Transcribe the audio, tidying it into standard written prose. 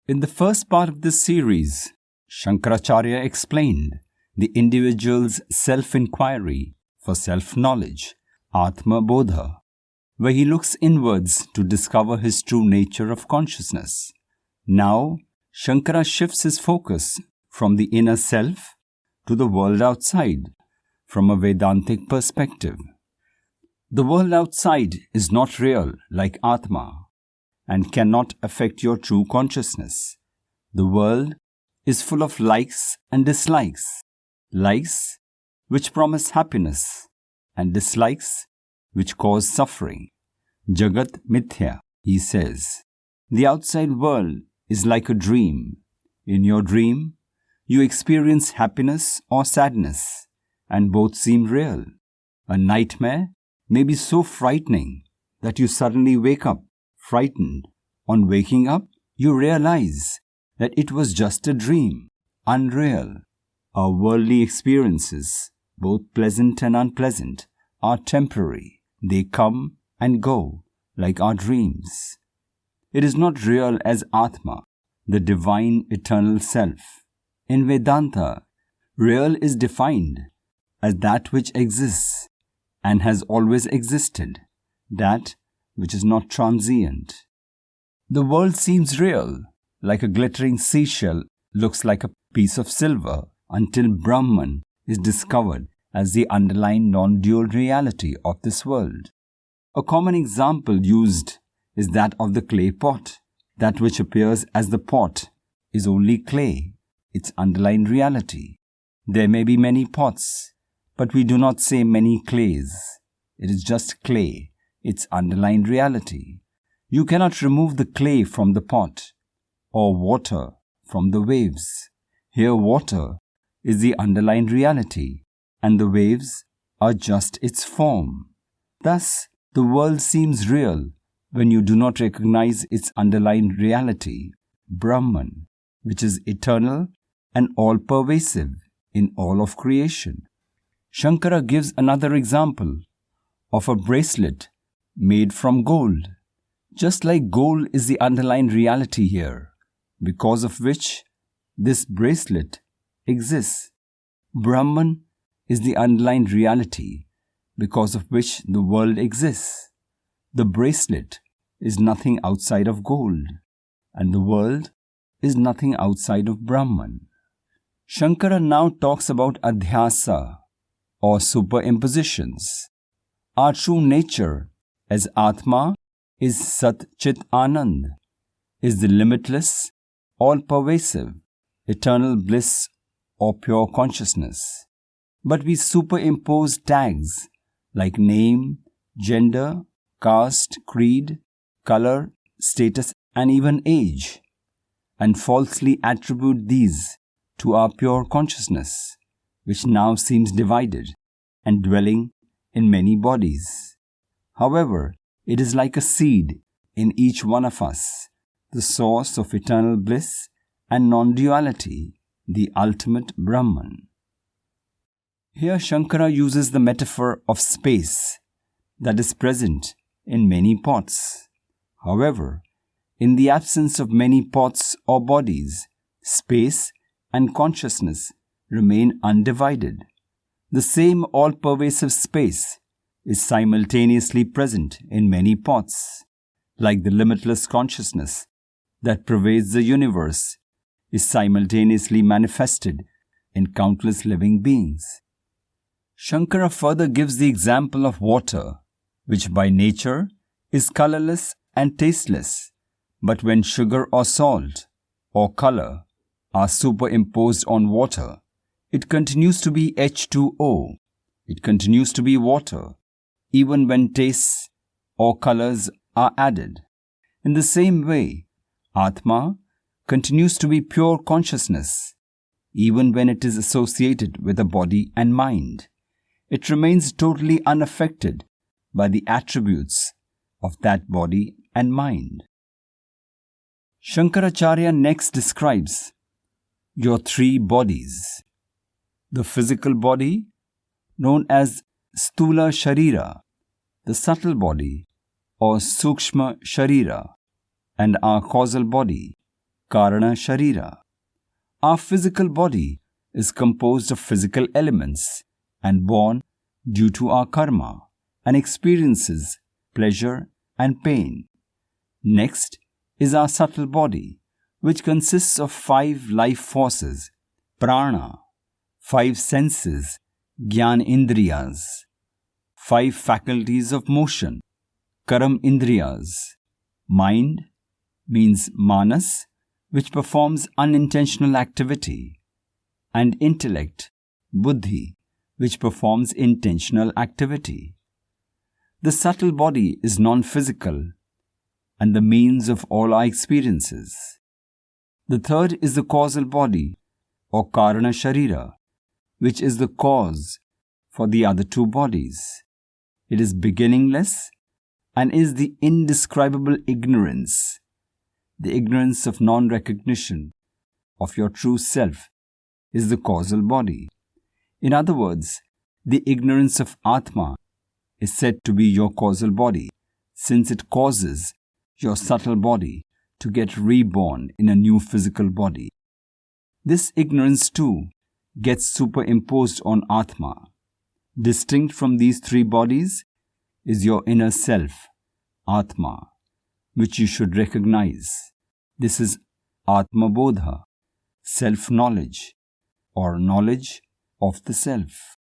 In the first part of this series, Shankaracharya explained the individual's self-inquiry for self-knowledge, Atma Bodha, where he looks inwards to discover his true nature of consciousness. Now, Shankara shifts his focus from the inner self to the world outside from a Vedantic perspective. The world outside is not real like Atma and cannot affect your true consciousness. The world is full of likes and dislikes. Likes which promise happiness and dislikes which cause suffering. Jagat Mithya, he says. The outside world is like a dream. In your dream, you experience happiness or sadness, and both seem real. A nightmare may be so frightening that you suddenly wake up frightened. On waking up, you realize that it was just a dream, unreal. Our worldly experiences, both pleasant and unpleasant, are temporary. They come and go like our dreams. It is not real as Atma, the divine eternal self. In Vedanta, real is defined as that which exists and has always existed, that which is not transient. The world seems real, like a glittering seashell looks like a piece of silver, until Brahman is discovered as the underlying non-dual reality of this world. A common example used is that of the clay pot. That which appears as the pot is only clay, its underlying reality. There may be many pots, but we do not say many clays. It is just clay, its underlying reality. You cannot remove the clay from the pot, or water from the waves. Here water is the underlying reality, and the waves are just its form. Thus, the world seems real when you do not recognize its underlying reality, Brahman, which is eternal and all-pervasive in all of creation. Shankara gives another example of a bracelet made from gold. Just like gold is the underlying reality here, because of which this bracelet exists. Brahman is the underlying reality, because of which the world exists. The bracelet is nothing outside of gold, and the world is nothing outside of Brahman. Shankara now talks about adhyasa, or superimpositions. Our true nature as Atma is Sat Chit Anand, is the limitless, all-pervasive, eternal bliss or pure consciousness. But we superimpose tags like name, gender, caste, creed, color, status, and even age, and falsely attribute these to our pure consciousness, which now seems divided and dwelling in many bodies. However, it is like a seed in each one of us, the source of eternal bliss and non-duality, the ultimate Brahman. Here Shankara uses the metaphor of space that is present in many pots. However, in the absence of many pots or bodies, space and consciousness remain undivided. The same all-pervasive space is simultaneously present in many pots, like the limitless consciousness that pervades the universe is simultaneously manifested in countless living beings. Shankara further gives the example of water, which by nature is colorless and tasteless, but when sugar or salt or color are superimposed on water, it continues to be H2O. It continues to be water, even when tastes or colors are added. In the same way, Atma continues to be pure consciousness, even when it is associated with a body and mind. It remains totally unaffected by the attributes of that body and mind. Shankaracharya next describes your three bodies. The physical body, known as Stula Sharira, the subtle body, or Sukshma Sharira, and our causal body, Karana Sharira. Our physical body is composed of physical elements and born due to our karma and experiences pleasure and pain. Next is our subtle body, which consists of 5 life forces, prana, 5 senses, Gyan Indriyas, 5 faculties of motion, Karam Indriyas. Mind means manas, which performs unintentional activity, and intellect, buddhi, which performs intentional activity. The subtle body is non-physical and the means of all our experiences. The third is the causal body, or Karana Sharira, which is the cause for the other 2 bodies. It is beginningless and is the indescribable ignorance, the ignorance of non-recognition of your true self is the causal body. In other words, the ignorance of Atma is said to be your causal body, since it causes your subtle body to get reborn in a new physical body. This ignorance too gets superimposed on Atma. Distinct from these 3 bodies is your inner self, Atma, which you should recognize. This is Atma Bodha, self-knowledge, or knowledge of the self.